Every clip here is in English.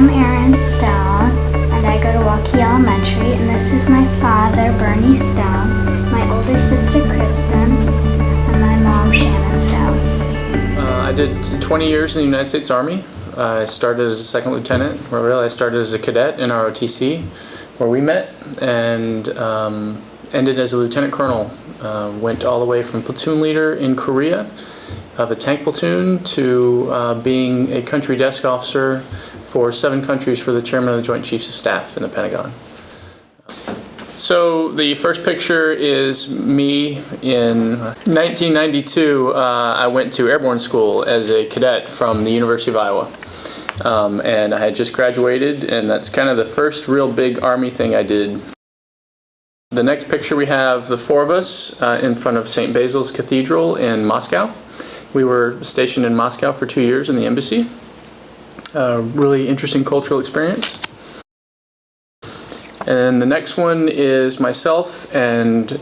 I'm Erin Stone, and I go to Waukee Elementary, and this is my father, Bernie Stone, my older sister, Kristen, and my mom, Shannon Stone. I did 20 years in the United States Army. I started as a second lieutenant. Well, really, I started as a cadet in ROTC, where we met, and ended as a lieutenant colonel. Went all the way from platoon leader in Korea of a tank platoon to being a country desk officer for 7 countries for the chairman of the Joint Chiefs of Staff in the Pentagon. So the first picture is me in 1992. I went to airborne school as a cadet from the University of Iowa. And I had just graduated, and that's kind of the first real big Army thing I did. The next picture we have the 4 of us in front of St. Basil's Cathedral in Moscow. We were stationed in Moscow for 2 years in the embassy. Really interesting cultural experience. And the next one is myself and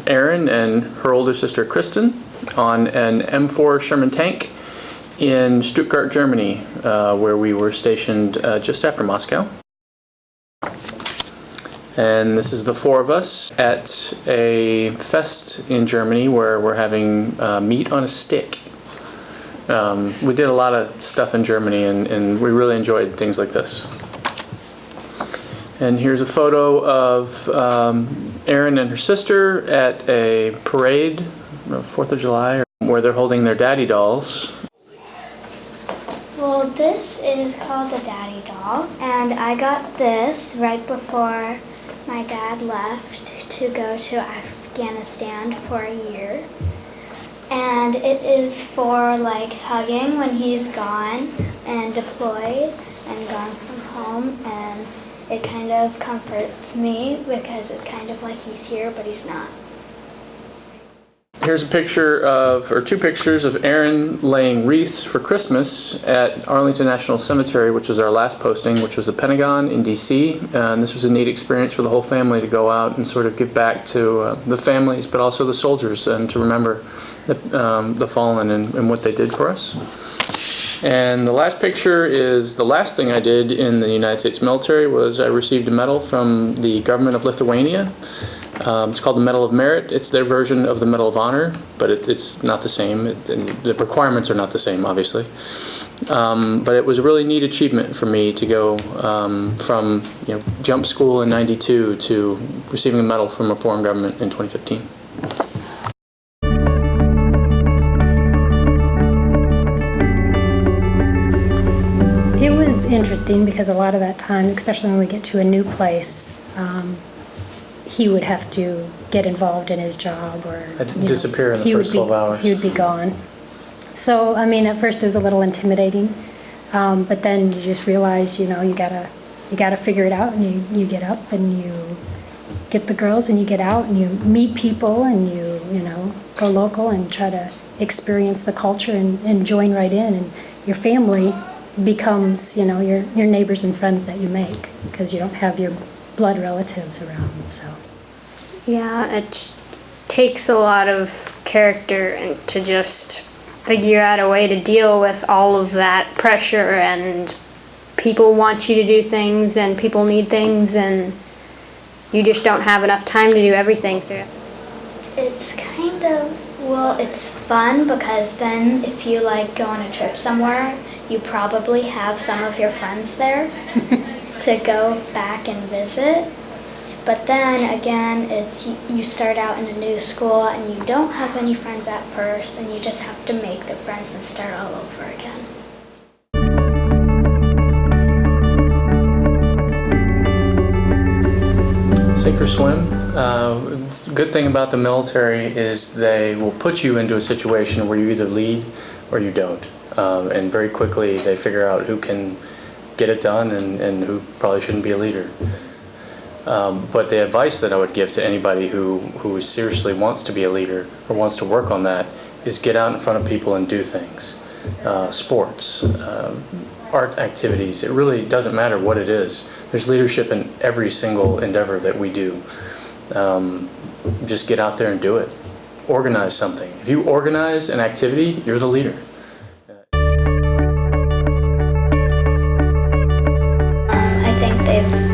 Erin and her older sister Kristen on an M4 Sherman tank in Stuttgart, Germany, where we were stationed just after Moscow. And this is the 4 of us at a fest in Germany where we're having meat on a stick. We did a lot of stuff in Germany, and we really enjoyed things like this. And here's a photo of Erin and her sister at a parade, 4th of July, where they're holding their daddy dolls. Well, this is called the Daddy Doll, and I got this right before my dad left to go to Afghanistan for a year. And it is for like hugging when he's gone and deployed and gone from home, and it kind of comforts me because it's kind of like he's here but he's not. Here's a picture of, or 2 pictures of Erin laying wreaths for Christmas at Arlington National Cemetery, which was our last posting, which was the Pentagon in DC. And this was a neat experience for the whole family to go out and sort of give back to the families, but also the soldiers, and to remember the fallen and what they did for us. And the last picture is the last thing I did in the United States military. Was I received a medal from the government of Lithuania. It's called the Medal of Merit. It's their version of the Medal of Honor, but it's not the same. The requirements are not the same, obviously. But it was a really neat achievement for me to go from jump school in '92 to receiving a medal from a foreign government in 2015. It was interesting because a lot of that time, especially when we get to a new place, he would have to get involved in his job, or disappear in the first 12 hours. He would be gone. So, I mean, at first it was a little intimidating, but then you just realize, you gotta figure it out, and you get up and you get the girls and you get out and you meet people and you go local and try to experience the culture and join right in, and your family becomes your neighbors and friends that you make, because you don't have your blood relatives around. So yeah, it takes a lot of character and to just figure out a way to deal with all of that pressure, and people want you to do things and people need things, and you just don't have enough time to do everything. So It's kind of, it's fun because then if you go on a trip somewhere, you probably have some of your friends there to go back and visit. But then again, you start out in a new school and you don't have any friends at first, and you just have to make the friends and start all over again. Sink or swim. Good thing about the military is they will put you into a situation where you either lead or you don't. And very quickly they figure out who can get it done and who probably shouldn't be a leader. But the advice that I would give to anybody who seriously wants to be a leader or wants to work on that is get out in front of people and do things. Sports, art activities, it really doesn't matter what it is. There's leadership in every single endeavor that we do. Just get out there and do it. Organize something. If you organize an activity, you're the leader. Dave.